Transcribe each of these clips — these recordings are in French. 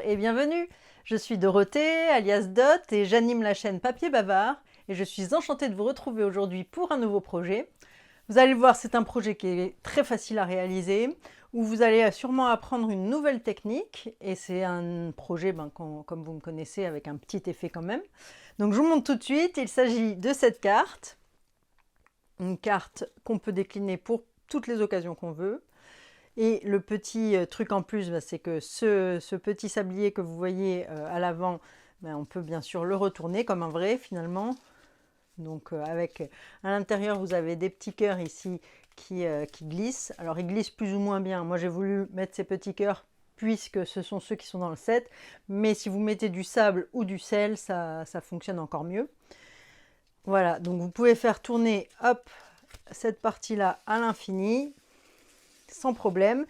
et bienvenue. Je suis Dorothée, alias Dot, et j'anime la chaîne Papier Bavard. Et je suis enchantée de vous retrouver aujourd'hui pour un nouveau projet. Vous allez le voir, c'est un projet qui est très facile à réaliser, où vous allez sûrement apprendre une nouvelle technique. Et c'est un projet, comme vous me connaissez, avec un petit effet quand même. Donc je vous montre tout de suite, il s'agit de cette carte. Une carte qu'on peut décliner pour toutes les occasions qu'on veut. Et le petit truc en plus, c'est que ce petit sablier que vous voyez à l'avant, on peut bien sûr le retourner comme un vrai finalement. Donc avec à l'intérieur, vous avez des petits cœurs ici qui glissent. Alors ils glissent plus ou moins bien. Moi j'ai voulu mettre ces petits cœurs puisque ce sont ceux qui sont dans le set. Mais si vous mettez du sable ou du sel, ça fonctionne encore mieux. Voilà, donc vous pouvez faire tourner hop, cette partie-là à l'infini sans problème.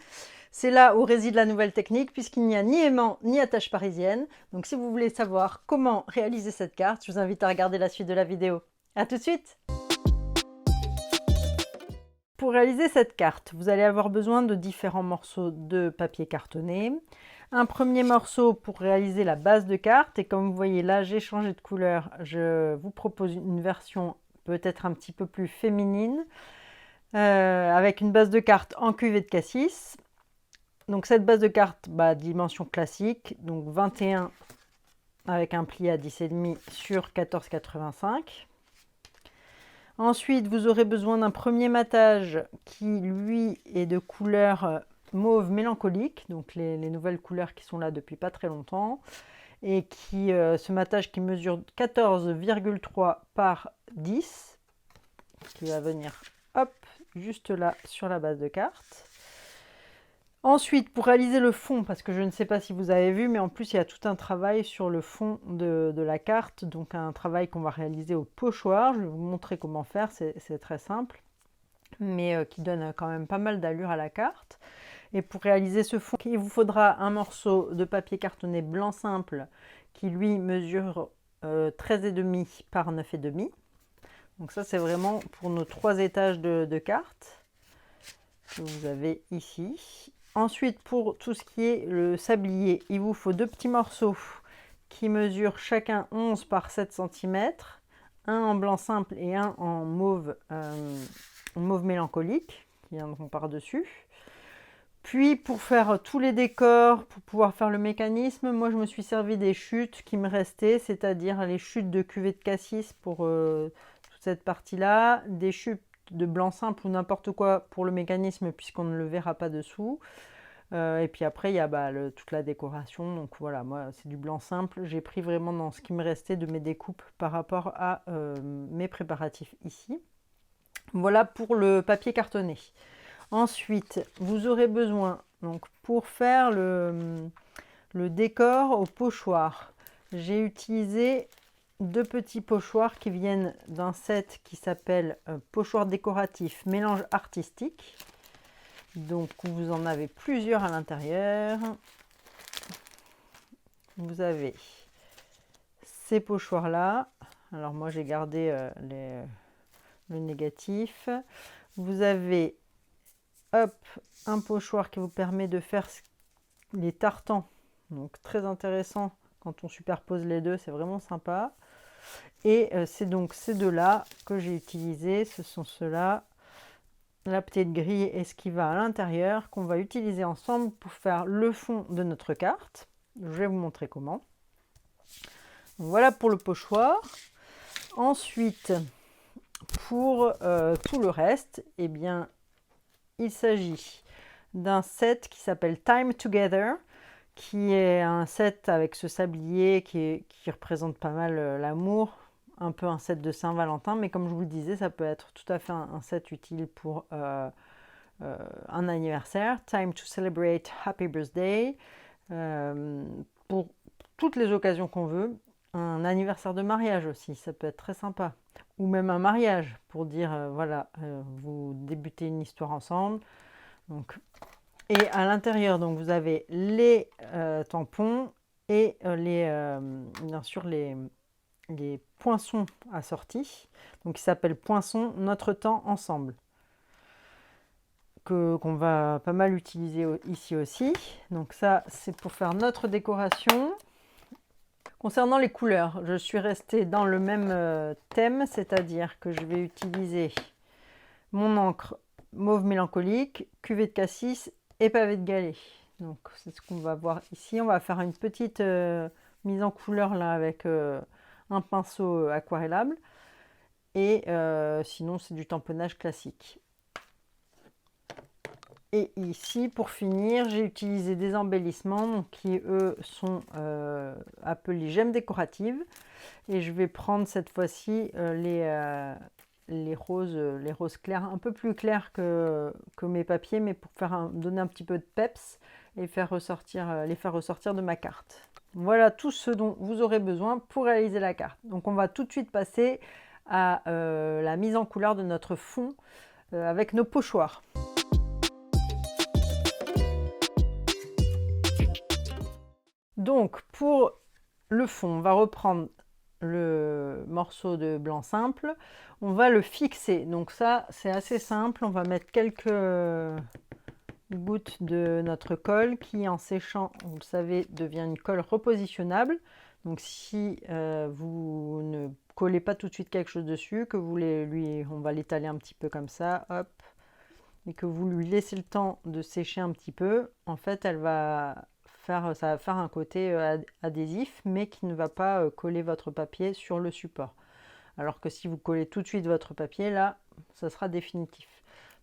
C'est là où réside la nouvelle technique, puisqu'il n'y a ni aimant ni attache parisienne. Donc si vous voulez savoir comment réaliser cette carte, je vous invite à regarder la suite de la vidéo. A tout de suite! Pour réaliser cette carte, vous allez avoir besoin de différents morceaux de papier cartonné. Un premier morceau pour réaliser la base de carte, et comme vous voyez là, j'ai changé de couleur. Je vous propose une version peut-être un petit peu plus féminine, avec une base de carte en cuvée de cassis. Donc cette base de carte, dimension classique, donc 21 avec un pli à 10,5 sur 14,85. Ensuite, vous aurez besoin d'un premier matage qui, lui, est de couleur mauve mélancolique, donc les nouvelles couleurs qui sont là depuis pas très longtemps, et ce matage qui mesure 14,3 par 10, qui va venir hop, juste là sur la base de carte. Ensuite, pour réaliser le fond, parce que je ne sais pas si vous avez vu, mais en plus il y a tout un travail sur le fond de la carte, donc un travail qu'on va réaliser au pochoir. Je vais vous montrer comment faire, c'est très simple, mais qui donne quand même pas mal d'allure à la carte. Et pour réaliser ce fond, il vous faudra un morceau de papier cartonné blanc simple qui lui mesure 13,5 par 9,5. Donc ça c'est vraiment pour nos 3 étages de carte que vous avez ici. Ensuite, pour tout ce qui est le sablier, il vous faut 2 petits morceaux qui mesurent chacun 11 par 7 cm, un en blanc simple et un en mauve mélancolique, qui viendront par-dessus. Puis, pour faire tous les décors, pour pouvoir faire le mécanisme, moi je me suis servi des chutes qui me restaient, c'est-à-dire les chutes de cuvée de cassis pour toute cette partie-là, des chutes de blanc simple ou n'importe quoi pour le mécanisme puisqu'on ne le verra pas dessous. Et puis après il y a toute la décoration, donc voilà, moi c'est du blanc simple. J'ai pris vraiment dans ce qui me restait de mes découpes par rapport à mes préparatifs ici. Voilà pour le papier cartonné. Ensuite vous aurez besoin, donc pour faire le décor au pochoir, j'ai utilisé 2 petits pochoirs qui viennent d'un set qui s'appelle pochoir décoratif mélange artistique. Donc vous en avez plusieurs à l'intérieur. Vous avez ces pochoirs là. Alors moi j'ai gardé le négatif. Vous avez hop, un pochoir qui vous permet de faire les tartans. Donc très intéressant quand on superpose les deux, c'est vraiment sympa. Et c'est donc ces deux-là que j'ai utilisés, ce sont ceux-là, la petite grille et ce qui va à l'intérieur, qu'on va utiliser ensemble pour faire le fond de notre carte. Je vais vous montrer comment. Voilà pour le pochoir. Ensuite, pour tout le reste, eh bien, il s'agit d'un set qui s'appelle Time Together, qui est un set avec ce sablier qui représente pas mal l'amour, un peu un set de Saint-Valentin, mais comme je vous le disais, ça peut être tout à fait un set utile pour un anniversaire. Time to celebrate Happy Birthday, pour toutes les occasions qu'on veut. Un anniversaire de mariage aussi, ça peut être très sympa. Ou même un mariage, pour dire, voilà, vous débutez une histoire ensemble. Donc, et à l'intérieur, donc vous avez les tampons et bien sûr les poinçons assortis. Donc, il s'appelle Poinçons Notre Temps Ensemble. qu'on va pas mal utiliser ici aussi. Donc ça, c'est pour faire notre décoration. Concernant les couleurs, je suis restée dans le même thème, c'est-à-dire que je vais utiliser mon encre mauve mélancolique, cuvée de cassis et pavé de Galets. Donc c'est ce qu'on va voir ici. On va faire une petite mise en couleur là avec un pinceau aquarellable. Et sinon c'est du tamponnage classique. Et ici, pour finir, j'ai utilisé des embellissements donc, qui, eux, sont appelés gemmes décoratives. Et je vais prendre cette fois-ci les roses claires, un peu plus claires que mes papiers, mais pour donner un petit peu de peps et les faire ressortir de ma carte. Voilà tout ce dont vous aurez besoin pour réaliser la carte. Donc on va tout de suite passer à la mise en couleur de notre fond avec nos pochoirs. Donc pour le fond, on va reprendre le morceau de blanc simple, on va le fixer. Donc ça, c'est assez simple. On va mettre quelques gouttes de notre colle qui, en séchant, vous le savez, devient une colle repositionnable. Donc si vous ne collez pas tout de suite quelque chose dessus, que vous on va l'étaler un petit peu comme ça, hop, et que vous lui laissez le temps de sécher un petit peu, en fait, ça va faire un côté adhésif, mais qui ne va pas coller votre papier sur le support. Alors que si vous collez tout de suite votre papier, là, ça sera définitif.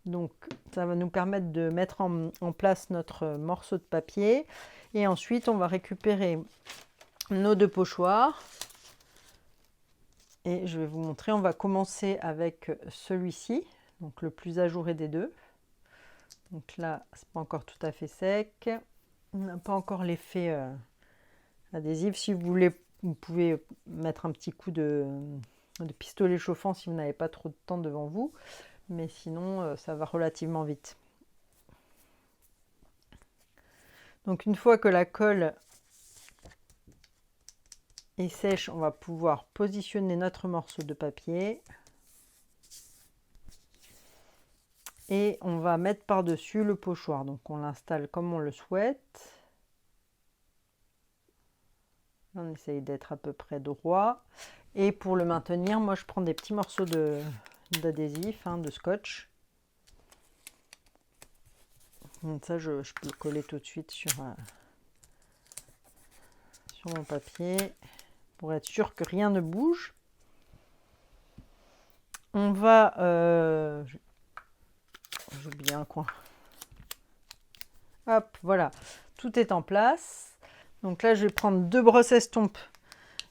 Donc, ça va nous permettre de mettre en place notre morceau de papier. Et ensuite, on va récupérer nos deux pochoirs. Et je vais vous montrer, on va commencer avec celui-ci, donc le plus ajouré des deux. Donc là, c'est pas encore tout à fait sec. On n'a pas encore l'effet adhésif. Si vous voulez, vous pouvez mettre un petit coup de pistolet chauffant si vous n'avez pas trop de temps devant vous. Mais sinon, ça va relativement vite. Donc une fois que la colle est sèche, on va pouvoir positionner notre morceau de papier. Et on va mettre par-dessus le pochoir. Donc on l'installe comme on le souhaite. On essaye d'être à peu près droit. Et pour le maintenir, moi je prends des petits morceaux d'adhésif, de scotch. Donc ça, je peux le coller tout de suite sur mon papier pour être sûr que rien ne bouge. On va... j'ai oublié un coin. Hop, voilà. Tout est en place. Donc là, je vais prendre deux brosses estompes.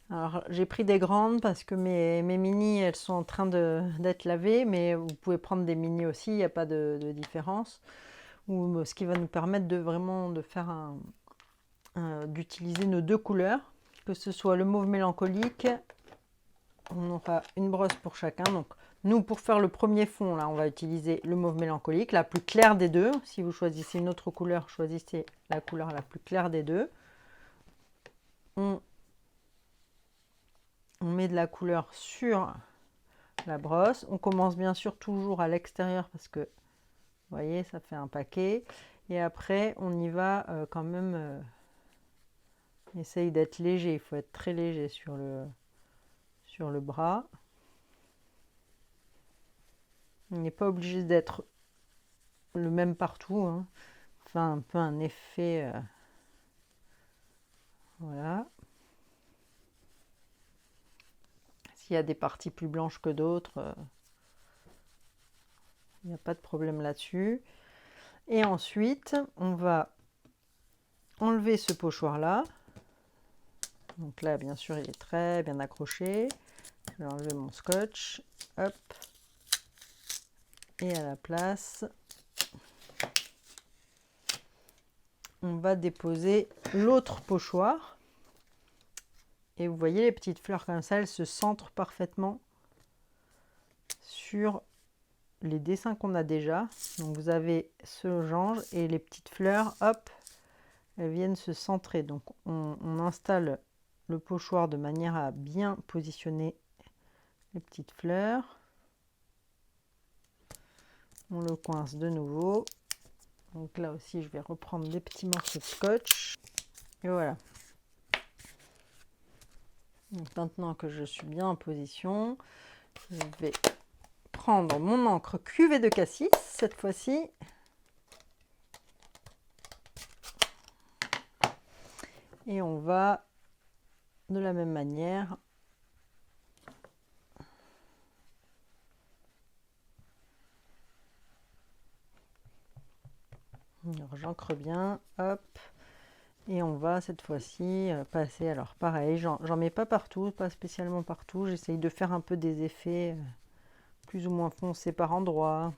Alors, j'ai pris des grandes parce que mes mini, elles sont en train d'être lavées, mais vous pouvez prendre des mini aussi, il n'y a pas de différence. Ou ce qui va nous permettre de faire d'utiliser nos deux couleurs, que ce soit le mauve mélancolique. On aura une brosse pour chacun. Donc, nous, pour faire le premier fond, là, on va utiliser le mauve mélancolique, la plus claire des deux. Si vous choisissez une autre couleur, choisissez la couleur la plus claire des deux. On met de la couleur sur la brosse. On commence bien sûr toujours à l'extérieur parce que, vous voyez, ça fait un paquet. Et après, on y va quand même. Essaye d'être léger. Il faut être très léger sur le bras. On n'est pas obligé d'être le même partout. Enfin, un peu un effet. Voilà. S'il y a des parties plus blanches que d'autres, il n'y a pas de problème là-dessus. Et ensuite, on va enlever ce pochoir-là. Donc là, bien sûr, il est très bien accroché. Je vais enlever mon scotch. Hop. Et à la place, on va déposer l'autre pochoir. Et vous voyez les petites fleurs comme ça, elles se centrent parfaitement sur les dessins qu'on a déjà. Donc vous avez ce losange et les petites fleurs, hop, elles viennent se centrer. Donc on installe le pochoir de manière à bien positionner les petites fleurs. On le coince de nouveau. Donc là aussi, je vais reprendre des petits morceaux de scotch. Et voilà. Donc maintenant que je suis bien en position, je vais prendre mon encre cuvée de cassis cette fois-ci. Et on va de la même manière j'encre bien, hop, et on va cette fois-ci passer, alors pareil, j'en mets pas partout, pas spécialement partout, j'essaye de faire un peu des effets plus ou moins foncés par endroits.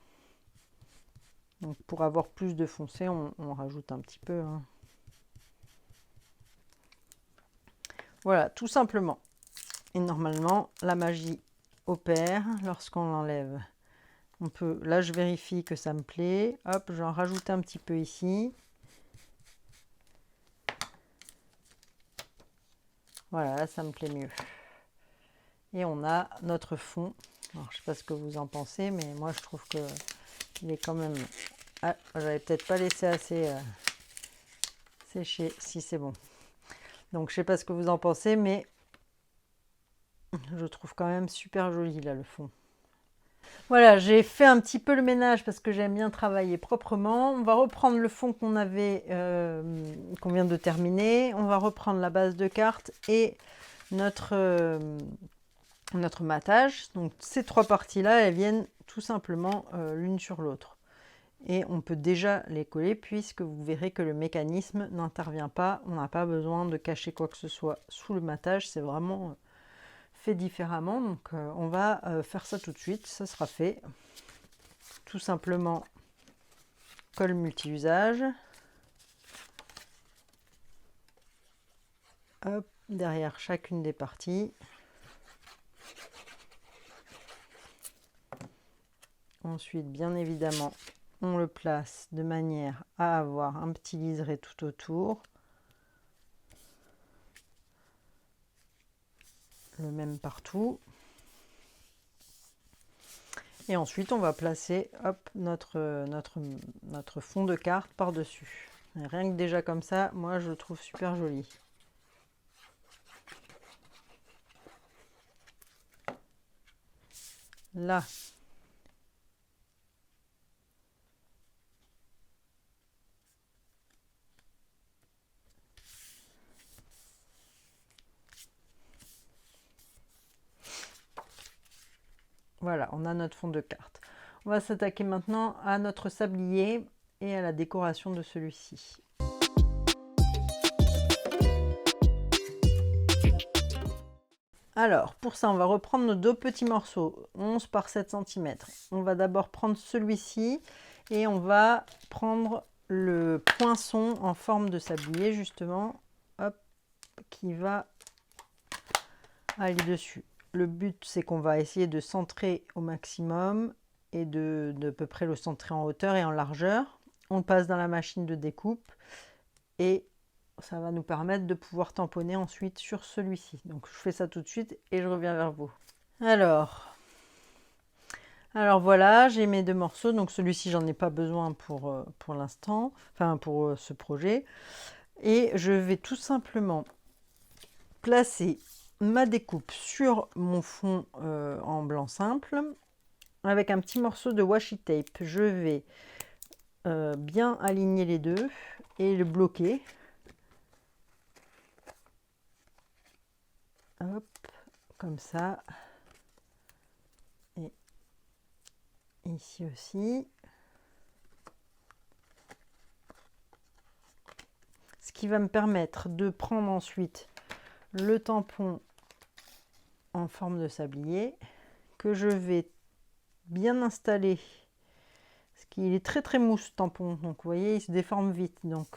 Donc pour avoir plus de foncé, on rajoute un petit peu, hein. Voilà, tout simplement. Et normalement, la magie opère lorsqu'on l'enlève. On peut, là je vérifie que ça me plaît, hop, j'en rajoute un petit peu ici. Voilà, là ça me plaît mieux. Et on a notre fond. Alors, je ne sais pas ce que vous en pensez, mais moi je trouve que il est quand même... Ah, j'avais peut-être pas laissé assez sécher. Si, c'est bon. Donc je ne sais pas ce que vous en pensez, mais je trouve quand même super joli là le fond. Voilà, j'ai fait un petit peu le ménage parce que j'aime bien travailler proprement. On va reprendre le fond qu'on avait, qu'on vient de terminer. On va reprendre la base de carte et notre matage. Donc ces trois parties-là, elles viennent tout simplement l'une sur l'autre. Et on peut déjà les coller puisque vous verrez que le mécanisme n'intervient pas. On n'a pas besoin de cacher quoi que ce soit sous le matage. C'est vraiment fait différemment. Donc on va faire ça tout de suite. Ça sera fait. Tout simplement colle multi-usage. Hop, derrière chacune des parties. Ensuite, bien évidemment, on le place de manière à avoir un petit liseré tout autour. Le même partout. Et ensuite, on va placer hop, notre fond de carte par-dessus. Rien que déjà comme ça, moi je le trouve super joli. Là, voilà, on a notre fond de carte. On va s'attaquer maintenant à notre sablier et à la décoration de celui-ci. Alors, pour ça, on va reprendre nos deux petits morceaux, 11 par 7 cm. On va d'abord prendre celui-ci et on va prendre le poinçon en forme de sablier, justement, hop, qui va aller dessus. Le but, c'est qu'on va essayer de centrer au maximum et de peu près le centrer en hauteur et en largeur. On le passe dans la machine de découpe et ça va nous permettre de pouvoir tamponner ensuite sur celui-ci. Donc je fais ça tout de suite et je reviens vers vous. Alors voilà, j'ai mes deux morceaux. Donc celui-ci, j'en ai pas besoin pour l'instant, enfin pour ce projet. Et je vais tout simplement placer ma découpe sur mon fond en blanc simple avec un petit morceau de washi tape. Je vais bien aligner les deux et le bloquer. Hop, comme ça. Et ici aussi. Ce qui va me permettre de prendre ensuite le tampon en forme de sablier que je vais bien installer. Parce qu'il est très très mou ce tampon. Donc vous voyez, il se déforme vite. Donc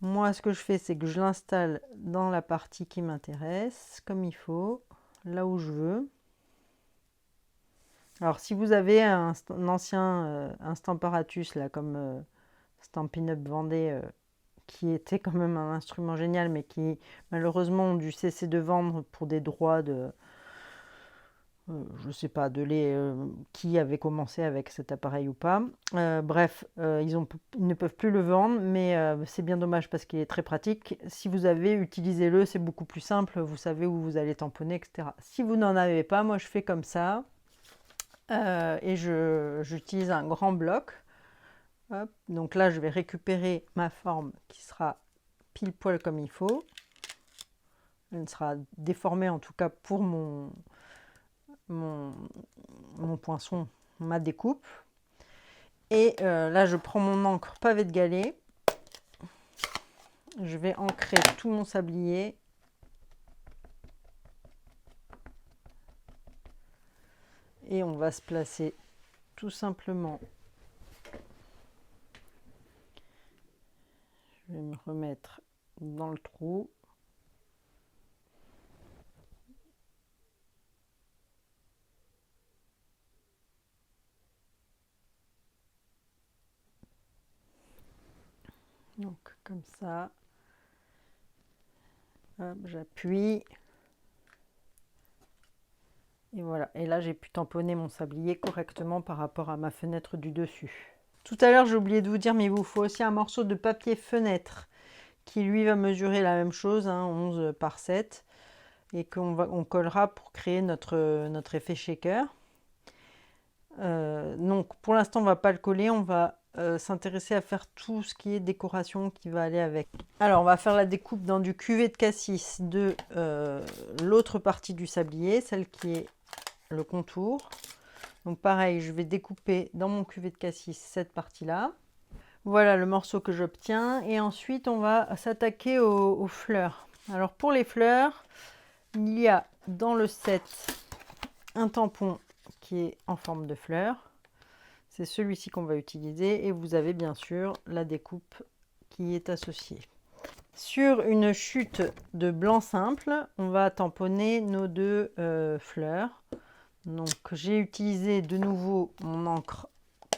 moi, ce que je fais, c'est que je l'installe dans la partie qui m'intéresse, comme il faut, là où je veux. Alors, si vous avez un ancien un Stamparatus, là, comme Stampin' Up! Vendée, qui était quand même un instrument génial, mais qui malheureusement ont dû cesser de vendre pour des droits je ne sais pas qui avait commencé avec cet appareil ou pas. Bref, ils ne peuvent plus le vendre, mais c'est bien dommage parce qu'il est très pratique. Si vous avez, utilisez-le, c'est beaucoup plus simple, vous savez où vous allez tamponner, etc. Si vous n'en avez pas, moi je fais comme ça, et j'utilise un grand bloc. Hop. Donc là, je vais récupérer ma forme qui sera pile poil comme il faut. Elle sera déformée en tout cas pour mon poinçon, ma découpe. Et là, je prends mon encre pavé de galets. Je vais ancrer tout mon sablier. Et on va se placer tout simplement. Je vais me remettre dans le trou. Donc comme ça. J'appuie. Et voilà. Et là, j'ai pu tamponner mon sablier correctement par rapport à ma fenêtre du dessus. Tout à l'heure, j'ai oublié de vous dire, mais il vous faut aussi un morceau de papier fenêtre qui lui va mesurer la même chose, hein, 11 par 7, et qu'on collera pour créer notre effet shaker. Donc pour l'instant, on ne va pas le coller, on va s'intéresser à faire tout ce qui est décoration qui va aller avec. Alors, on va faire la découpe dans du cuvet de cassis de l'autre partie du sablier, celle qui est le contour. Donc pareil, je vais découper dans mon cuvet de cassis cette partie-là. Voilà le morceau que j'obtiens. Et ensuite, on va s'attaquer aux fleurs. Alors pour les fleurs, il y a dans le set un tampon qui est en forme de fleur. C'est celui-ci qu'on va utiliser. Et vous avez bien sûr la découpe qui est associée. Sur une chute de blanc simple, on va tamponner nos deux fleurs. Donc j'ai utilisé de nouveau mon encre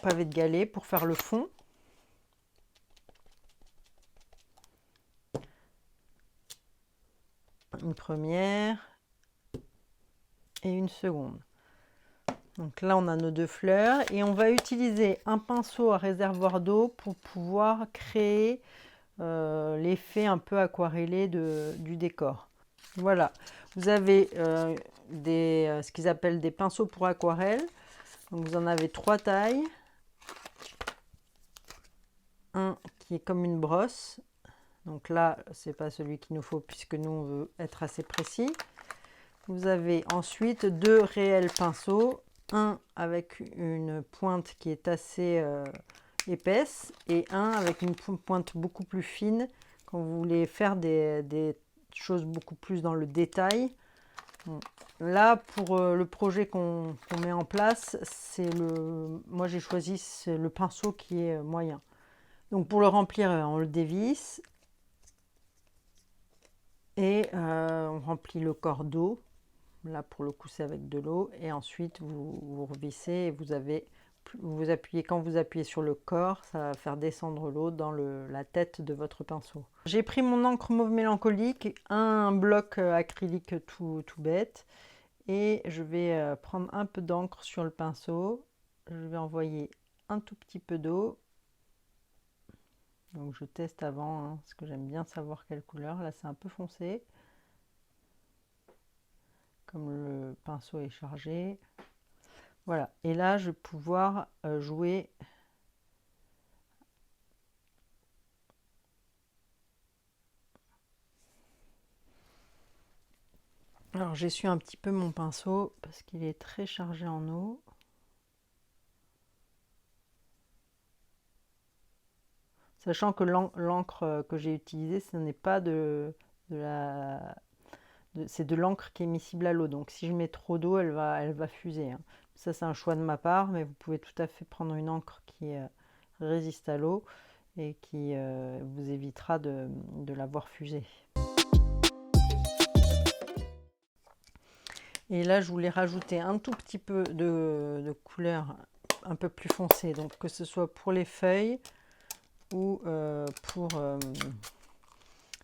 pavé de galets pour faire le fond. Une première et une seconde. Donc là, on a nos deux fleurs et on va utiliser un pinceau à réservoir d'eau pour pouvoir créer l'effet un peu aquarellé du décor. Voilà, vous avez ce qu'ils appellent des pinceaux pour aquarelle. Donc vous en avez 3 tailles. Un qui est comme une brosse. Donc là, c'est pas celui qu'il nous faut puisque nous, on veut être assez précis. Vous avez ensuite 2 réels pinceaux. Un avec une pointe qui est assez épaisse et un avec une pointe beaucoup plus fine quand vous voulez faire des choses beaucoup plus dans le détail. Bon. Là, pour le projet qu'on met en place, moi j'ai choisi le pinceau qui est moyen. Donc pour le remplir, on le dévisse et on remplit le corps d'eau. Là, pour le coup, c'est avec de l'eau. Et ensuite, vous revissez et vous appuyez. Quand vous appuyez sur le corps, ça va faire descendre l'eau dans la tête de votre pinceau. J'ai pris mon encre mauve mélancolique, un bloc acrylique tout bête. Et je vais prendre un peu d'encre sur le pinceau. Je vais envoyer un tout petit peu d'eau. Donc je teste avant, hein, parce que j'aime bien savoir quelle couleur. Là, c'est un peu foncé. Comme le pinceau est chargé. Voilà, et là je vais pouvoir jouer alors j'essuie un petit peu mon pinceau parce qu'il est très chargé en eau. Sachant que l'encre que j'ai utilisée, ce n'est pas c'est de l'encre qui est miscible à l'eau. Donc si je mets trop d'eau, elle va fuser, hein. Ça c'est un choix de ma part, mais vous pouvez tout à fait prendre une encre qui résiste à l'eau et qui vous évitera de la voir fuser. Et là, je voulais rajouter un tout petit peu de couleur un peu plus foncée, donc que ce soit pour les feuilles ou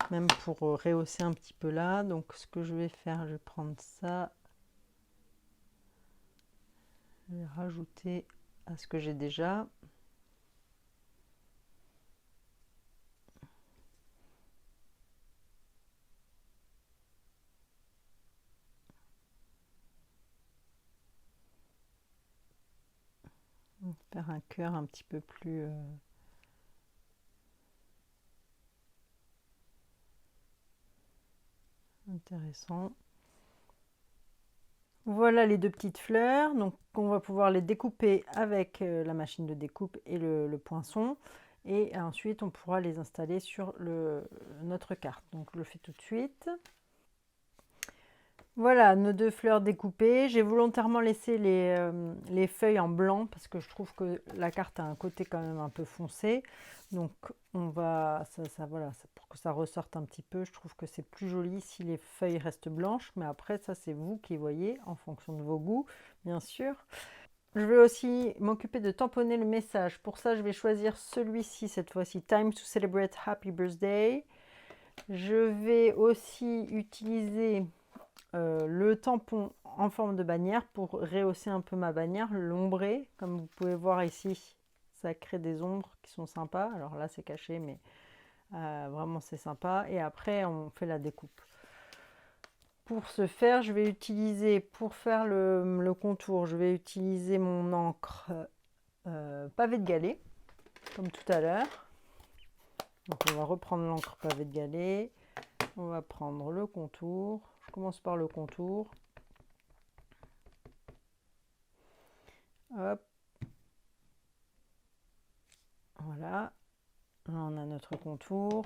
même pour rehausser un petit peu là. Donc ce que je vais faire, je vais prendre ça. Je vais rajouter à ce que j'ai déjà. Faire un cœur un petit peu plus intéressant. Voilà les deux petites fleurs, donc on va pouvoir les découper avec la machine de découpe et le poinçon, et ensuite on pourra les installer sur notre carte. Donc je le fais tout de suite. Voilà nos deux fleurs découpées. J'ai volontairement laissé les feuilles en blanc parce que je trouve que la carte a un côté quand même un peu foncé. Donc on va, voilà, pour que ça ressorte un petit peu, je trouve que c'est plus joli si les feuilles restent blanches. Mais après ça c'est vous qui voyez en fonction de vos goûts, bien sûr. Je vais aussi m'occuper de tamponner le message. Pour ça je vais choisir celui-ci cette fois-ci, Time to Celebrate Happy Birthday. Je vais aussi utiliser le tampon en forme de bannière pour rehausser un peu ma bannière, l'ombrer. Comme vous pouvez voir ici, ça crée des ombres qui sont sympas. Alors là, c'est caché, mais vraiment, c'est sympa. Et après, on fait la découpe. Pour ce faire, je vais utiliser, pour faire le contour, je vais utiliser mon encre pavé de Galets, comme tout à l'heure. Donc, on va reprendre l'encre pavé de Galets. On va prendre le contour. Je commence par le contour. Hop. Voilà. Là, on a notre contour.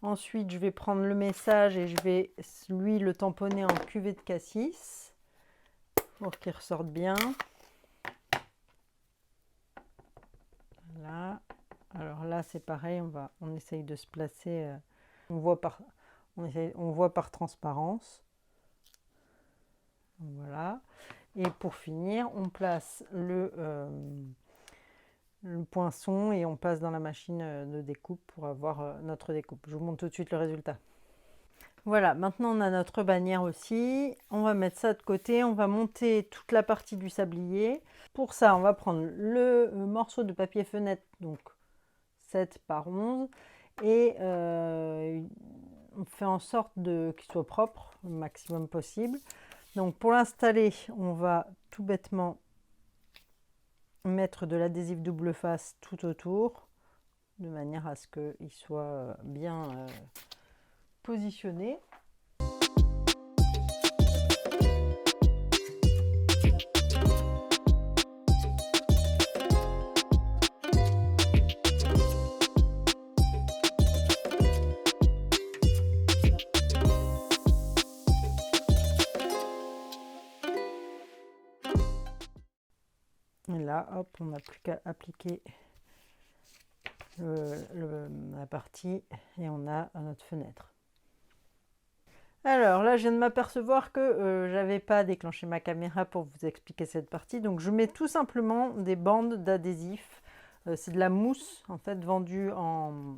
Ensuite, je vais prendre le message et je vais, lui, le tamponner en cuvée de cassis pour qu'il ressorte bien. Voilà. Alors là, c'est pareil, on essaye de se placer. On voit par transparence. Voilà. Et pour finir, on place le poinçon et on passe dans la machine de découpe pour avoir notre découpe. Je vous montre tout de suite le résultat. Voilà, maintenant on a notre bannière aussi. On va mettre ça de côté, on va monter toute la partie du sablier. Pour ça, on va prendre le morceau de papier fenêtre, donc 7 par 11, et on fait en sorte qu'il soit propre le maximum possible. Donc pour l'installer, on va tout bêtement mettre de l'adhésif double face tout autour, de manière à ce qu'il soit bien positionné. Et là, hop, on n'a plus qu'à appliquer la partie et on a notre fenêtre. Alors là, je viens de m'apercevoir que j'avais pas déclenché ma caméra pour vous expliquer cette partie. Donc je mets tout simplement des bandes d'adhésif. C'est de la mousse en fait vendue en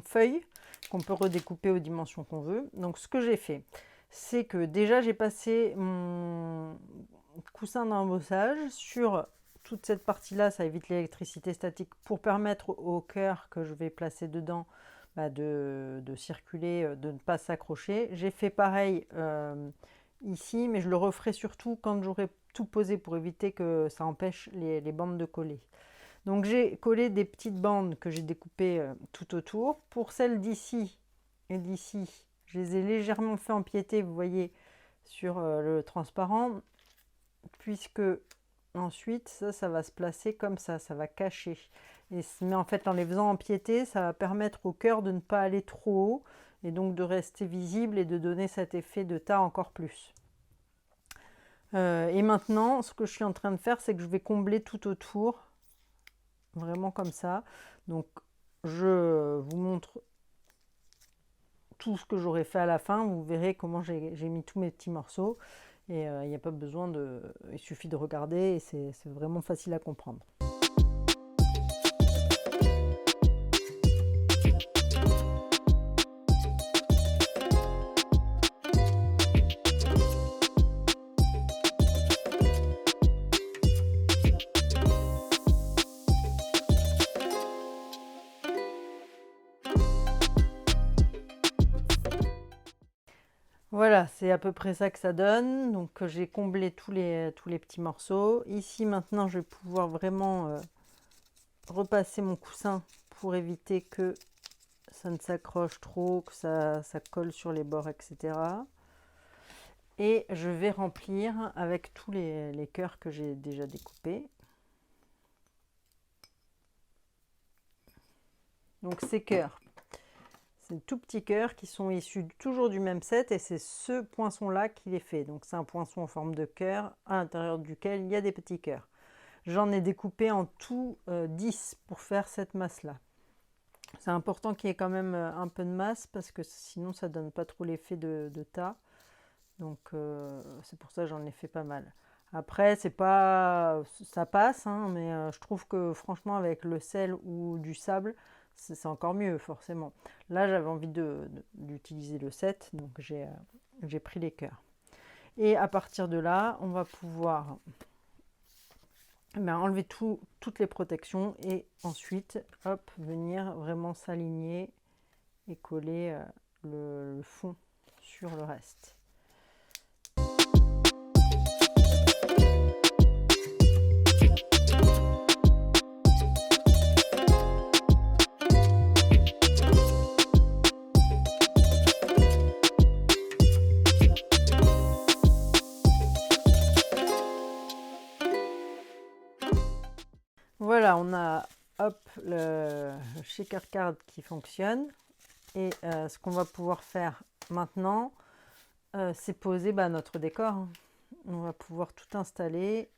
feuilles qu'on peut redécouper aux dimensions qu'on veut. Donc ce que j'ai fait, c'est que déjà j'ai passé mon coussin d'embossage sur toute cette partie-là, ça évite l'électricité statique pour permettre au cœur que je vais placer dedans de circuler, de ne pas s'accrocher. J'ai fait pareil ici, mais je le referai surtout quand j'aurai tout posé pour éviter que ça empêche les bandes de coller. Donc j'ai collé des petites bandes que j'ai découpées tout autour. Pour celles d'ici et d'ici, je les ai légèrement fait empiéter, vous voyez, sur le transparent, puisque ensuite ça va se placer comme ça va cacher. Mais en fait, en les faisant empiéter, ça va permettre au cœur de ne pas aller trop haut et donc de rester visible et de donner cet effet de tas encore plus. Et maintenant, ce que je suis en train de faire, c'est que je vais combler tout autour, vraiment comme ça. Donc, je vous montre tout ce que j'aurai fait à la fin. Vous verrez comment j'ai mis tous mes petits morceaux. Et il n'y a pas besoin il suffit de regarder et c'est vraiment facile à comprendre. Voilà, c'est à peu près ça que ça donne. Donc j'ai comblé tous les petits morceaux. Ici maintenant je vais pouvoir vraiment repasser mon coussin pour éviter que ça ne s'accroche trop, que ça colle sur les bords, etc. Et je vais remplir avec tous les cœurs que j'ai déjà découpés. Donc ces cœurs, c'est des tout petits cœurs qui sont issus toujours du même set et c'est ce poinçon-là qui les fait. Donc c'est un poinçon en forme de cœur à l'intérieur duquel il y a des petits cœurs. J'en ai découpé en tout 10 pour faire cette masse-là. C'est important qu'il y ait quand même un peu de masse parce que sinon ça donne pas trop l'effet de tas. Donc c'est pour ça que j'en ai fait pas mal. Après, c'est pas, ça passe, hein, mais je trouve que franchement avec le sel ou du sable, c'est encore mieux forcément. Là, j'avais envie d'utiliser le 7, donc j'ai pris les cœurs. Et à partir de là, on va pouvoir enlever toutes les protections et ensuite, hop, venir vraiment s'aligner et coller le fond sur le reste. Voilà, on a hop, le shaker card qui fonctionne. Et ce qu'on va pouvoir faire maintenant, c'est poser notre décor. Hein. On va pouvoir tout installer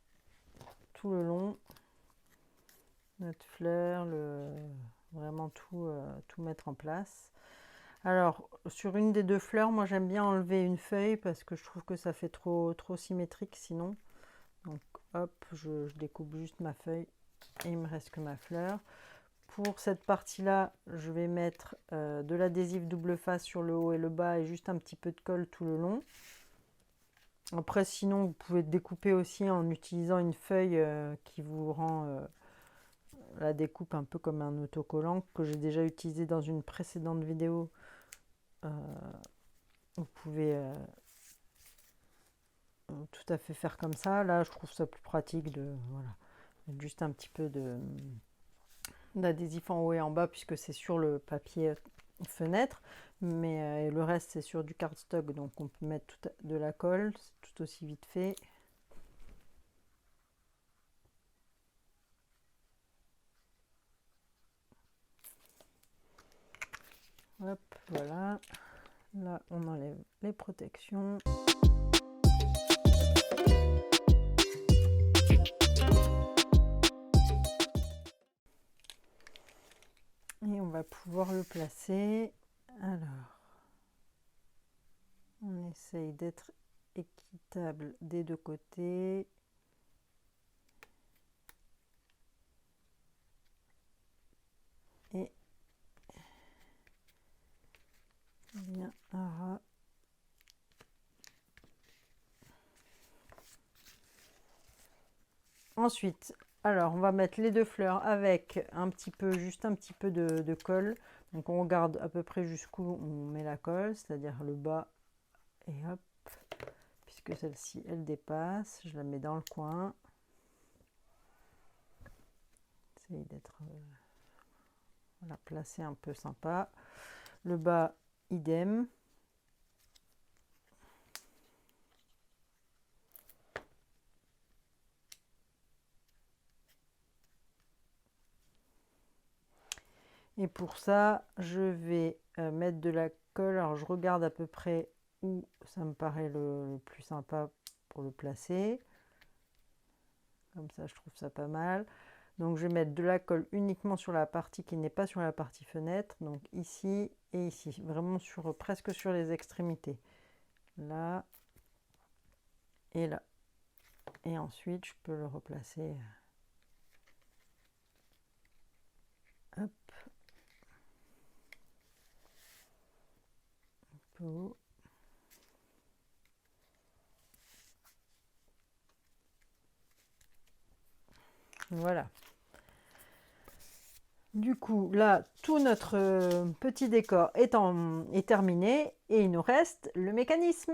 tout le long. Notre fleur, vraiment tout mettre en place. Alors, sur une des deux fleurs, moi j'aime bien enlever une feuille parce que je trouve que ça fait trop symétrique sinon. Donc hop, je découpe juste ma feuille et il me reste que ma fleur. Pour cette partie-là, je vais mettre de l'adhésif double face sur le haut et le bas et juste un petit peu de colle tout le long. Après, sinon, vous pouvez découper aussi en utilisant une feuille qui vous rend la découpe un peu comme un autocollant que j'ai déjà utilisé dans une précédente vidéo. Vous pouvez tout à fait faire comme ça. Là, je trouve ça plus pratique de mettre juste un petit peu d'adhésif en haut et en bas puisque c'est sur le papier fenêtre, mais le reste c'est sur du cardstock, donc on peut mettre de la colle, c'est tout aussi vite fait. Hop, voilà. Là, on enlève les protections. Et on va pouvoir le placer. Alors, on essaye d'être équitable des deux côtés. Et bien à ras. Ensuite, alors on va mettre les deux fleurs avec juste un petit peu de colle. Donc on regarde à peu près jusqu'où on met la colle, c'est-à-dire le bas et hop, puisque celle-ci elle dépasse, je la mets dans le coin. Essaye d'être voilà, placé un peu sympa. Le bas, idem. Et pour ça, je vais mettre de la colle. Alors je regarde à peu près où ça me paraît le plus sympa pour le placer. Comme ça, je trouve ça pas mal. Donc je vais mettre de la colle uniquement sur la partie qui n'est pas sur la partie fenêtre. Donc ici et ici. Vraiment presque sur les extrémités. Là et là. Et ensuite, je peux le replacer. Hop. Un peu haut. Voilà. Du coup, là, tout notre petit décor est terminé et il nous reste le mécanisme.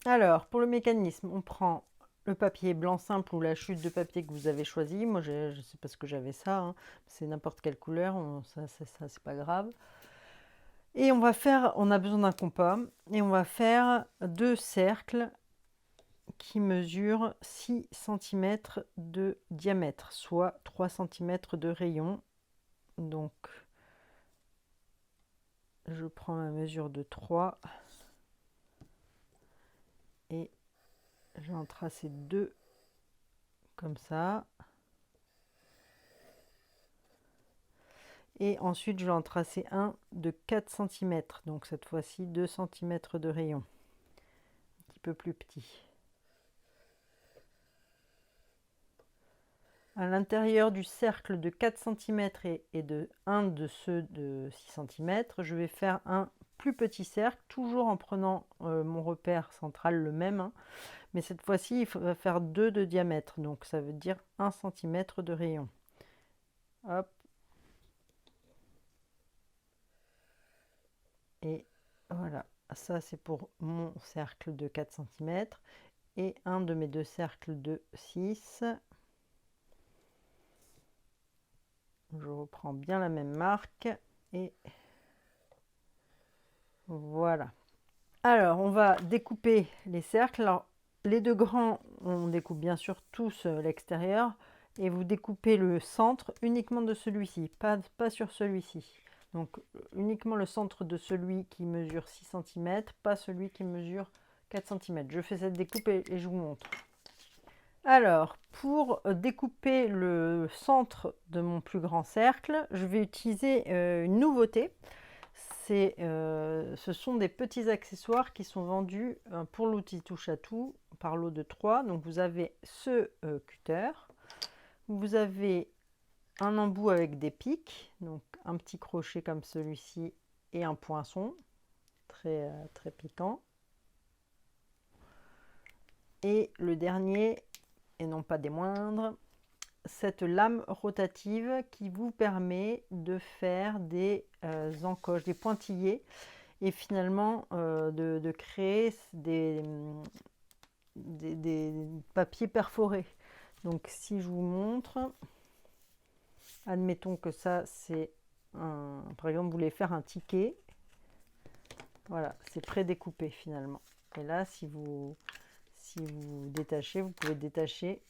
Alors, pour le mécanisme, on prend le papier blanc simple ou la chute de papier que vous avez choisi. Moi, je ne sais pas ce que j'avais ça. Hein. C'est n'importe quelle couleur, ça c'est pas grave. Et on a besoin d'un compas et on va faire 2 cercles qui mesurent 6 cm de diamètre, soit 3 cm de rayon. Donc, je prends ma mesure de 3 et je vais en tracer 2 comme ça. Et ensuite, je vais en tracer un de 4 cm. Donc cette fois-ci, 2 cm de rayon. Un petit peu plus petit. À l'intérieur du cercle de 4 cm et de un de ceux de 6 cm, je vais faire un plus petit cercle, toujours en prenant mon repère central, le même. Hein. Mais cette fois-ci, il va faire 2 de diamètre. Donc ça veut dire 1 cm de rayon. Hop. Et voilà, ça c'est pour mon cercle de 4 cm et un de mes 2 cercles de 6. Je reprends bien la même marque et voilà. Alors, on va découper les cercles. Alors, les 2 grands, on découpe bien sûr tous l'extérieur et vous découpez le centre uniquement de celui-ci, pas sur celui-ci. Donc, uniquement le centre de celui qui mesure 6 cm, pas celui qui mesure 4 cm. Je fais cette découpe et je vous montre. Alors, pour découper le centre de mon plus grand cercle, je vais utiliser une nouveauté. Ce sont des petits accessoires qui sont vendus pour l'outil touche à tout par lot de 3. Donc vous avez ce cutter, vous avez un embout avec des pics, donc un petit crochet comme celui-ci et un poinçon très, très piquant. Et le dernier, et non pas des moindres, cette lame rotative qui vous permet de faire des encoches, des pointillés et finalement de créer des papiers perforés. Donc si je vous montre, admettons que ça c'est par exemple vous voulez faire un ticket, voilà, c'est prédécoupé finalement. Et là si vous détachez, vous pouvez détacher.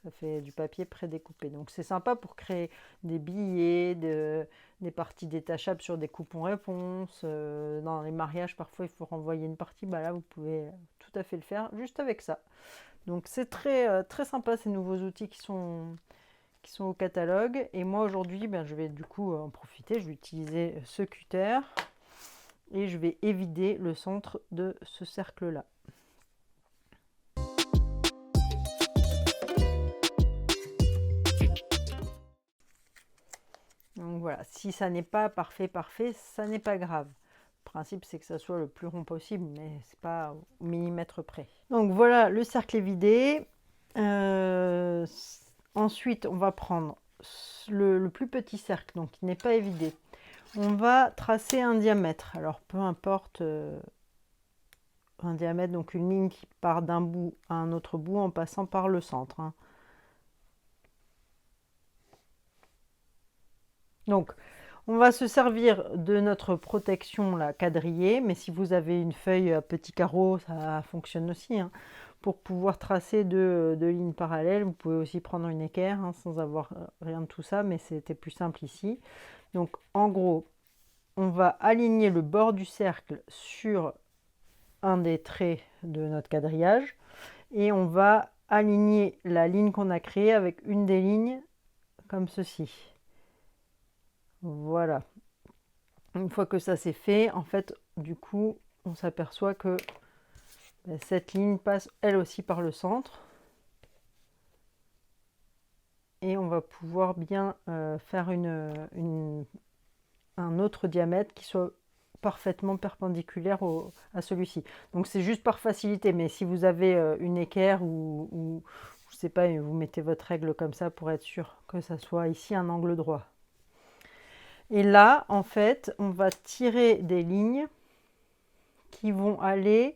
Ça fait du papier prédécoupé. Donc c'est sympa pour créer des billets, des parties détachables sur des coupons-réponses. Dans les mariages, parfois il faut renvoyer une partie. Bah là, vous pouvez tout à fait le faire juste avec ça. Donc c'est très, très sympa ces nouveaux outils qui sont au catalogue. Et moi aujourd'hui, ben, je vais du coup en profiter. Je vais utiliser ce cutter et je vais évider le centre de ce cercle-là. Donc voilà, si ça n'est pas parfait, ça n'est pas grave. Le principe, c'est que ça soit le plus rond possible, mais c'est pas au millimètre près. Donc voilà, le cercle est vidé. Ensuite, on va prendre le plus petit cercle, donc qui n'est pas évidé. On va tracer un diamètre. Alors peu importe un diamètre, donc une ligne qui part d'un bout à un autre bout en passant par le centre. Hein. Donc, on va se servir de notre protection là, quadrillée, mais si vous avez une feuille à petits carreaux, ça fonctionne aussi. Hein. Pour pouvoir tracer deux lignes parallèles, vous pouvez aussi prendre une équerre hein, sans avoir rien de tout ça, mais c'était plus simple ici. Donc, en gros, on va aligner le bord du cercle sur un des traits de notre quadrillage et on va aligner la ligne qu'on a créée avec une des lignes comme ceci. Voilà. Une fois que ça c'est fait, en fait, du coup, on s'aperçoit que cette ligne passe elle aussi par le centre. Et on va pouvoir bien faire un autre diamètre qui soit parfaitement perpendiculaire à celui-ci. Donc c'est juste par facilité, mais si vous avez une équerre ou je sais pas, vous mettez votre règle comme ça pour être sûr que ça soit ici un angle droit. Et là, en fait, on va tirer des lignes qui vont aller,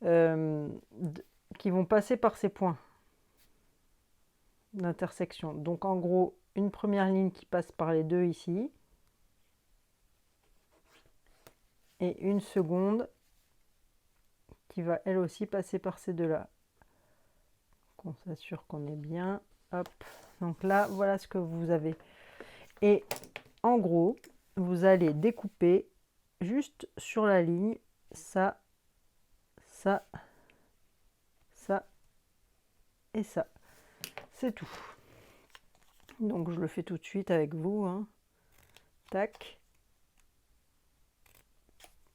qui vont passer par ces points d'intersection. Donc en gros, une première ligne qui passe par les deux ici, et une seconde qui va elle aussi passer par ces deux-là. Qu'on s'assure qu'on est bien. Hop. Donc là, voilà ce que vous avez. Et en gros, vous allez découper juste sur la ligne ça, ça, ça et ça. C'est tout. Donc je le fais tout de suite avec vous. Hein. Tac.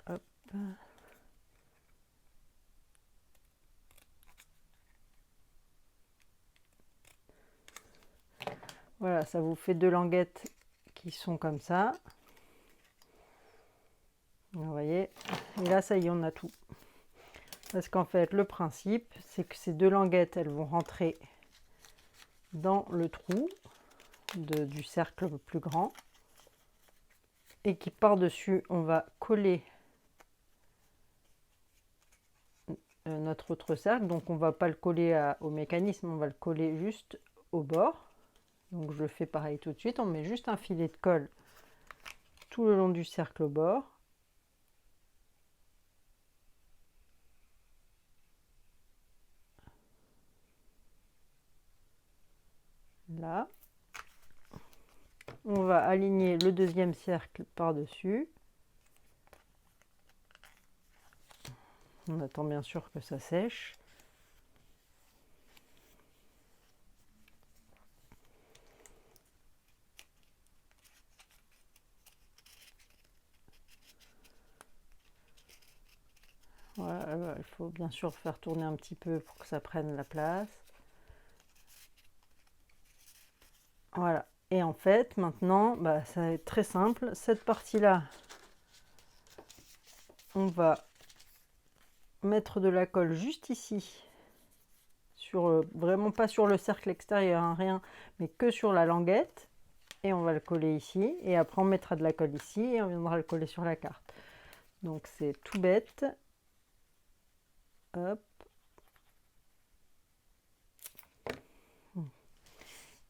Hop. Voilà, ça vous fait deux languettes qui sont comme ça. Vous voyez, et là ça y est, on a tout. Parce qu'en fait, le principe, c'est que ces deux languettes, elles vont rentrer dans le trou du cercle le plus grand. Et qui par-dessus, on va coller notre autre cercle. Donc on ne va pas le coller au mécanisme, on va le coller juste au bord. Donc je le fais pareil tout de suite. On met juste un filet de colle tout le long du cercle au bord. Là. On va aligner le deuxième cercle par-dessus. On attend bien sûr que ça sèche. Voilà, il faut bien sûr faire tourner un petit peu pour que ça prenne la place. Voilà. Et en fait, maintenant, ça va être très simple. Cette partie-là, on va mettre de la colle juste ici. Vraiment pas sur le cercle extérieur, hein, rien, mais que sur la languette. Et on va le coller ici. Et après, on mettra de la colle ici et on viendra le coller sur la carte. Donc, c'est tout bête. Hop.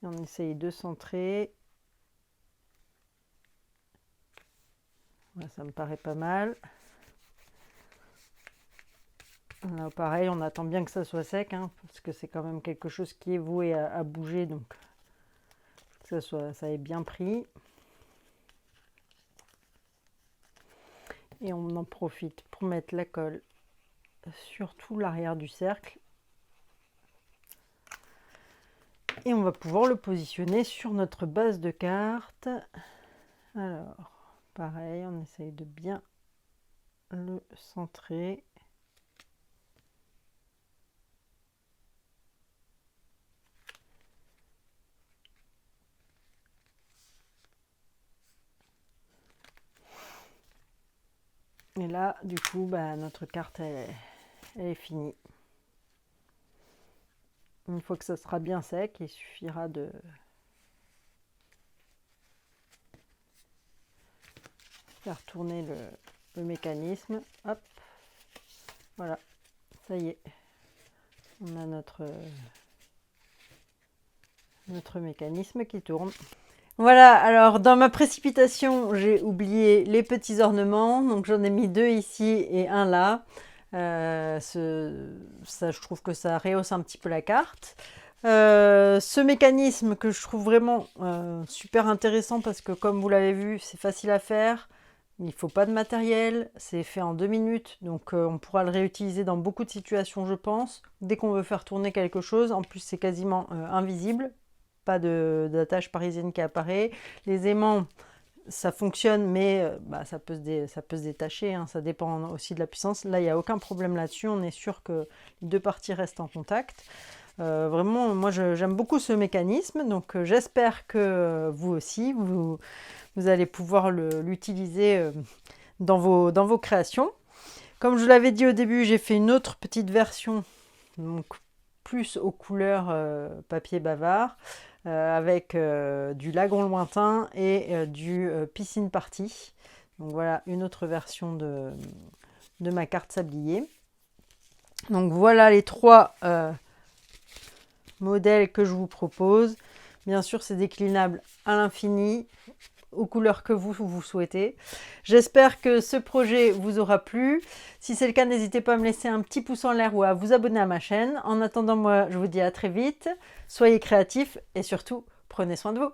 Et on essaye de centrer. Là, ça me paraît pas mal. Là, pareil, on attend bien que ça soit sec, hein, parce que c'est quand même quelque chose qui est voué à bouger, donc que ça ait bien pris. Et on en profite pour mettre la colle sur tout l'arrière du cercle. Et on va pouvoir le positionner sur notre base de carte. Alors, pareil, on essaye de bien le centrer. Et là, du coup, notre carte, elle est finie. Une fois que ça sera bien sec, il suffira de faire tourner le mécanisme. Hop, voilà, ça y est. On a notre mécanisme qui tourne. Voilà, alors dans ma précipitation, j'ai oublié les petits ornements. Donc j'en ai mis deux ici et un là. Ça, je trouve que ça rehausse un petit peu la carte. Ce mécanisme que je trouve vraiment super intéressant parce que comme vous l'avez vu, c'est facile à faire. Il ne faut pas de matériel, c'est fait en 2 minutes, donc on pourra le réutiliser dans beaucoup de situations, je pense. Dès qu'on veut faire tourner quelque chose, en plus c'est quasiment invisible, pas d'attache parisienne qui apparaît. Les aimants, ça fonctionne, mais ça peut se détacher, hein, ça dépend aussi de la puissance. Là, il n'y a aucun problème là-dessus, on est sûr que les deux parties restent en contact. Vraiment, moi j'aime beaucoup ce mécanisme, donc j'espère que vous aussi, vous allez pouvoir l'utiliser dans vos créations. Comme je vous l'avais dit au début, j'ai fait une autre petite version, donc plus aux couleurs papier bavard, avec du lagon lointain et du piscine party. Donc voilà une autre version de ma carte sablier. Donc voilà les 3 modèles que je vous propose. Bien sûr, c'est déclinable à l'infini, aux couleurs que vous souhaitez. J'espère que ce projet vous aura plu. Si c'est le cas, n'hésitez pas à me laisser un petit pouce en l'air ou à vous abonner à ma chaîne. En attendant, moi, je vous dis à très vite. Soyez créatifs et surtout, prenez soin de vous.